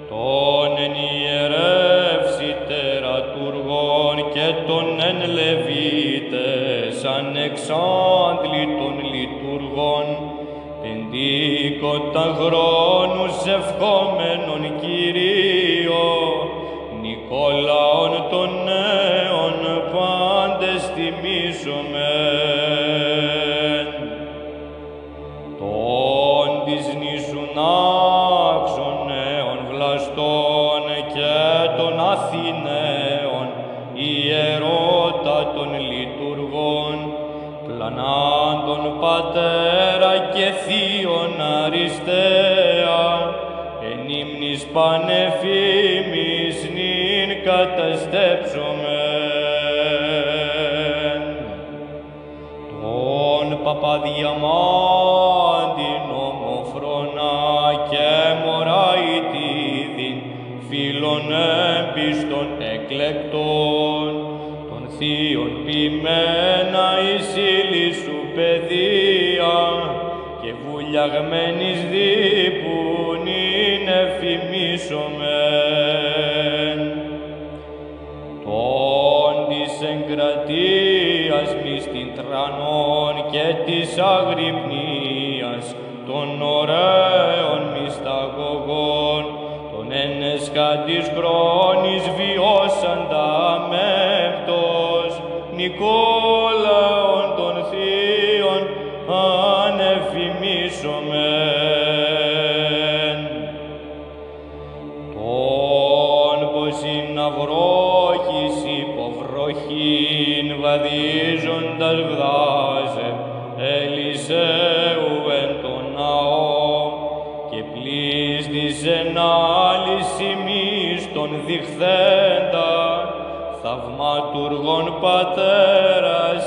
Τον εν ιερεύσει τερατουργών και τον εν Λεβίτες ανεξάντλητων λειτουργών, πεντήκοντα χρόνους ευχόμενον Κυρίω, Νικόλαον των νέων πάντες τιμήσομεν. Τον της νήσου άξων νέων βλαστών και των Αθηναίων ιερότατων λειτουργών, πλανάντων πατέρα και θείον αριστεία, εν ύμνης πανεφήμης νυν καταστέψομεν. Τον Παπαδιαμάντην ομοφρονά και μωραητίδην φίλων έμπιστων εκλεκτών, των θείων ποιμένα εις ύλη σου παιδεία και βουλιαγμένης δίπουν ειν εφημίσομεν. Τον της εγκρατείας μυστην τρανών και της αγρυπνίας, των ωραίων μυσταγωγών, των εν εσχάτης χρόνης βιώσαντα αμέπτος, Νικόλαον των θείων ανεφημίσομεν. Τον πως ειν αυρόχης υποβροχήν βαδίζοντας βδάζε Ελισαίου εν το ναό, και πλήστης εν άλλης ημείς τον διχθέντα, θαυματουργών πατέρας